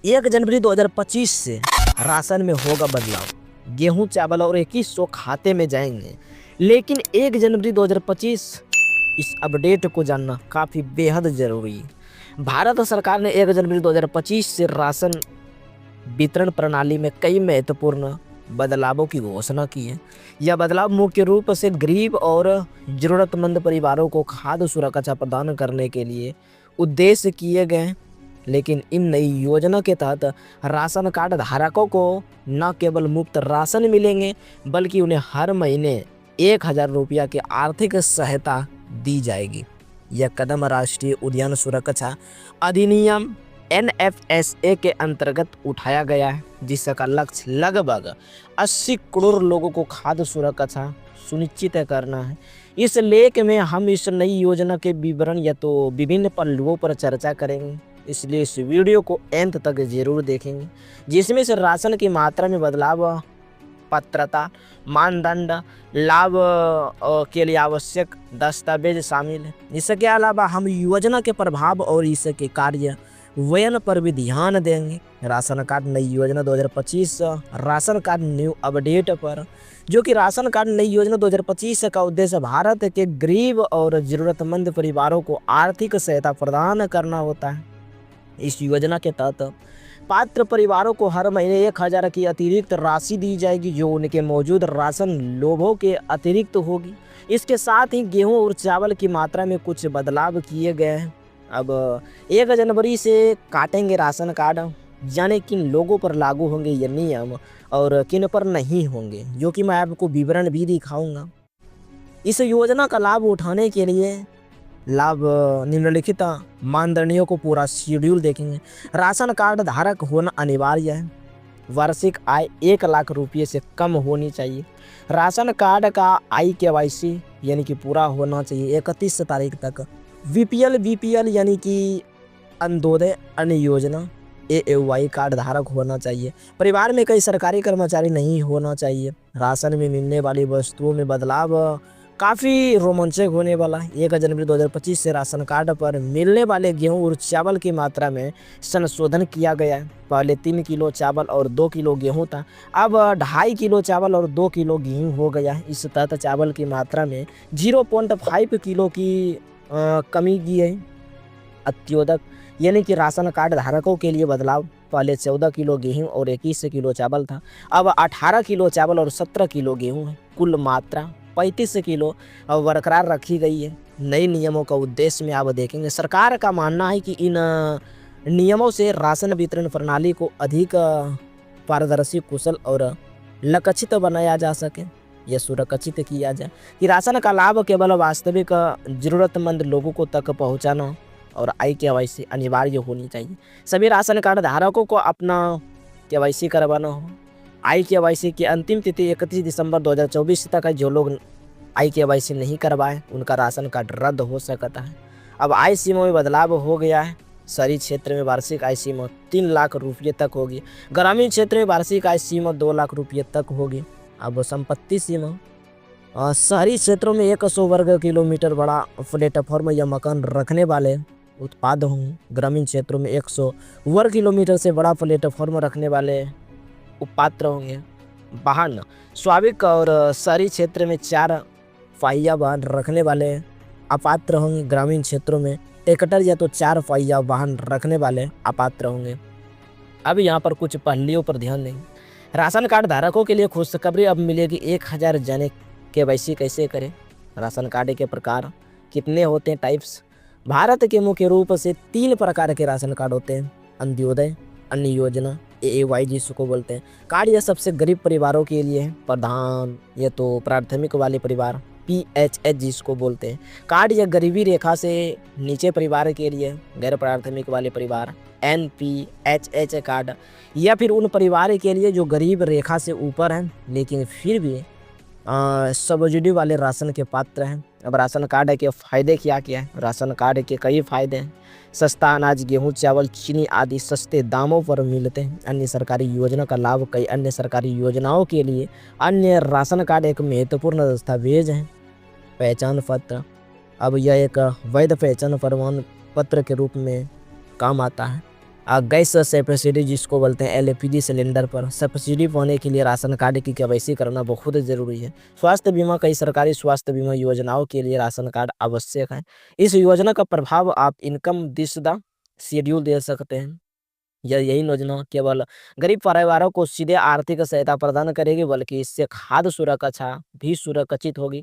1 जनवरी 2025 से राशन में होगा बदलाव। गेहूं चावल और 2100 खाते में जाएंगे। लेकिन 1 जनवरी 2025 इस अपडेट को जानना काफ़ी बेहद ज़रूरी है। भारत सरकार ने 1 जनवरी 2025 से राशन वितरण प्रणाली में कई महत्वपूर्ण बदलावों की घोषणा की है। यह बदलाव मुख्य रूप से गरीब और ज़रूरतमंद परिवारों को खाद्य सुरक्षा प्रदान करने के लिए उद्देश्य किए गए हैं। लेकिन इन नई योजना के तहत राशन कार्ड धारकों को न केवल मुफ्त राशन मिलेंगे बल्कि उन्हें हर महीने 1000 रुपया की आर्थिक सहायता दी जाएगी। यह कदम राष्ट्रीय उद्यान सुरक्षा अधिनियम NFSA के अंतर्गत उठाया गया है, जिसका लक्ष्य लगभग 80 करोड़ लोगों को खाद्य सुरक्षा सुनिश्चित करना है। इस लेख में हम इस नई योजना के विवरण या तो विभिन्न पहलुओं पर चर्चा करेंगे, इसलिए इस वीडियो को अंत तक जरूर देखेंगे, जिसमें से राशन की मात्रा में बदलाव, पात्रता मानदंड, लाभ के लिए आवश्यक दस्तावेज शामिल है। इसके अलावा हम योजना के प्रभाव और इसके कार्यान्वयन पर भी ध्यान देंगे। राशन कार्ड नई योजना 2025 राशन कार्ड न्यू अपडेट पर, जो कि राशन कार्ड नई योजना 2025 का उद्देश्य भारत के गरीब और ज़रूरतमंद परिवारों को आर्थिक सहायता प्रदान करना होता है। इस योजना के तहत पात्र परिवारों को हर महीने 1000 की अतिरिक्त राशि दी जाएगी, जो उनके मौजूद राशन लोभों के अतिरिक्त होगी। इसके साथ ही गेहूं और चावल की मात्रा में कुछ बदलाव किए गए हैं। अब 1 जनवरी से काटेंगे राशन कार्ड, जाने किन लोगों पर लागू होंगे ये नियम और किन पर नहीं होंगे, जो कि मैं आपको विवरण भी दिखाऊंगा। इस योजना का लाभ उठाने के लिए निम्नलिखित मानदंडों को पूरा शेड्यूल देखेंगे। राशन कार्ड धारक होना अनिवार्य है। वार्षिक आय 1 लाख रुपये से कम होनी चाहिए। राशन कार्ड का IKYC यानी कि पूरा होना चाहिए 31 तारीख तक। BPL यानी कि अंत्योदय अन्न योजना AAY कार्ड धारक होना चाहिए। परिवार में कई सरकारी कर्मचारी नहीं होना चाहिए। राशन में मिलने वाली वस्तुओं में बदलाव काफ़ी रोमांचक होने वाला है। 1 जनवरी 2025 से राशन कार्ड पर मिलने वाले गेहूं और चावल की मात्रा में संशोधन किया गया है। पहले 3 किलो चावल और 2 किलो गेहूं था, अब 2.5 किलो चावल और 2 किलो गेहूं हो गया है। इस तहत चावल की मात्रा में 0.5 किलो की कमी की है। अंत्योदय यानी कि राशन कार्ड धारकों के लिए बदलाव, पहले 14 किलो गेहूं और 21 किलो चावल था, अब 18 किलो चावल और 17 किलो गेहूं है। कुल मात्रा 35 किलो बरकरार रखी गई है। नए नियमों का उद्देश्य में आप देखेंगे, सरकार का मानना है कि इन नियमों से राशन वितरण प्रणाली को अधिक पारदर्शी, कुशल और लक्षित बनाया जा सके। यह सुरक्षित किया जाए कि राशन का लाभ केवल वास्तविक ज़रूरतमंद लोगों को तक पहुंचाना और IKYC अनिवार्य होनी चाहिए। सभी राशन कार्ड धारकों को अपना KYC करवाना हो। IKYC की अंतिम तिथि 31 दिसंबर 2024 तक है। जो लोग IKYC नहीं करवाए उनका राशन कार्ड रद्द हो सकता है। अब आय सीमा में बदलाव हो गया है। शहरी क्षेत्र में वार्षिक आय सीमा 3 लाख रुपये तक होगी। ग्रामीण क्षेत्र में वार्षिक आय सीमा 2 लाख रुपये तक होगी। अब संपत्ति सीमा शहरी क्षेत्रों में 100 वर्ग किलोमीटर बड़ा प्लेटफॉर्म या मकान रखने वाले उत्पाद होंगे। ग्रामीण क्षेत्रों में 100 वर्ग किलोमीटर से बड़ा प्लेटफॉर्म रखने वाले उपात्र होंगे। वाहन स्वाभाविक और शहरी क्षेत्र में 4 पहिया वाहन रखने वाले अपात्र होंगे। ग्रामीण क्षेत्रों में ट्रैक्टर या तो 4 पहिया वाहन रखने वाले अपात्र होंगे। अब यहाँ पर कुछ पहलुओं पर ध्यान देंगे। राशन कार्ड धारकों के लिए खुशखबरी अब मिलेगी। 1000 जाने KYC कैसे करें, राशन कार्ड के प्रकार कितने होते हैं, टाइप्स। भारत के मुख्य रूप से 3 प्रकार के राशन कार्ड होते हैं। अंत्योदय अन्न योजना AAY जिसको बोलते हैं कार्ड, यह सबसे गरीब परिवारों के लिए है। प्रधान या तो प्राथमिक वाले परिवार PHH जिसको बोलते हैं कार्ड, यह गरीबी रेखा से नीचे परिवार के लिए। गैर प्राथमिक वाले परिवार NPHH कार्ड, या फिर उन परिवार के लिए जो गरीब रेखा से ऊपर हैं लेकिन फिर भी सब्सिडी वाले राशन के पात्र हैं। अब राशन कार्ड के फ़ायदे क्या क्या हैं? राशन कार्ड के कई फ़ायदे हैं। सस्ता अनाज, गेहूं, चावल, चीनी आदि सस्ते दामों पर मिलते हैं। अन्य सरकारी योजना का लाभ, कई अन्य सरकारी योजनाओं के लिए अन्य राशन कार्ड एक महत्वपूर्ण दस्तावेज है। पहचान पत्र, अब यह एक वैध पहचान प्रमाण पत्र के रूप में काम आता है। गैस सब्सिडी जिसको बोलते हैं एलपीजी सिलेंडर पर सब्सिडी पाने के लिए राशन कार्ड की केवाईसी करना बहुत ज़रूरी है। स्वास्थ्य बीमा कई सरकारी स्वास्थ्य बीमा योजनाओं के लिए राशन कार्ड आवश्यक है। इस योजना का प्रभाव आप इनकम दिस द शेड्यूल दे सकते हैं। यही योजना केवल गरीब परिवारों को सीधे आर्थिक सहायता प्रदान करेगी, बल्कि इससे खाद्य सुरक्षा भी सुरक्षित होगी।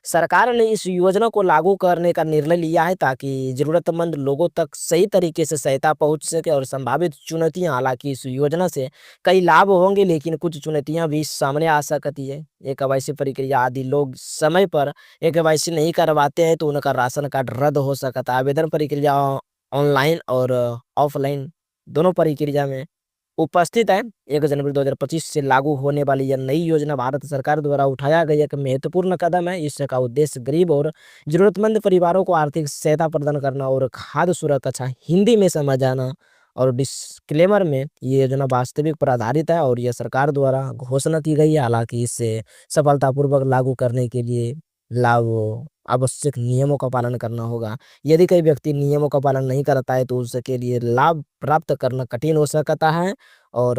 सरकार ने इस योजना को लागू करने का निर्णय लिया है ताकि ज़रूरतमंद लोगों तक सही तरीके से सहायता पहुंच सके और संभावित चुनौतियां, हालांकि इस योजना से कई लाभ होंगे, लेकिन कुछ चुनौतियां भी सामने आ सकती है। ये केवाईसी प्रक्रिया आदि लोग समय पर ये केवाईसी नहीं करवाते हैं तो उनका राशन कार्ड रद्द हो सकता है। आवेदन प्रक्रिया ऑनलाइन और ऑफलाइन दोनों प्रक्रिया में उपस्थित है। 1 जनवरी 2025 से लागू होने वाली यह नई योजना भारत सरकार द्वारा उठाया गया एक महत्वपूर्ण कदम है। इसका उद्देश्य गरीब और जरूरतमंद परिवारों को आर्थिक सहायता प्रदान करना और खाद्य सुरक्षा हिंदी में समझाना। और डिस्क्लेमर में ये योजना वास्तविक पर आधारित है और यह सरकार द्वारा घोषणा की गई है। हालांकि इसे सफलतापूर्वक लागू करने के लिए लाभ आवश्यक नियमों का पालन करना होगा। यदि कोई व्यक्ति नियमों का पालन नहीं करता है तो उसके लिए लाभ प्राप्त करना कठिन हो सकता है। और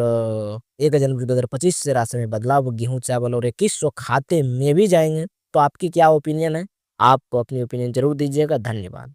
1 जनवरी 2025 से राशन में बदलाव गेहूं, चावल और 2100 खाते में भी जाएंगे। तो आपकी क्या ओपिनियन है? आप अपनी ओपिनियन जरूर दीजिएगा। धन्यवाद।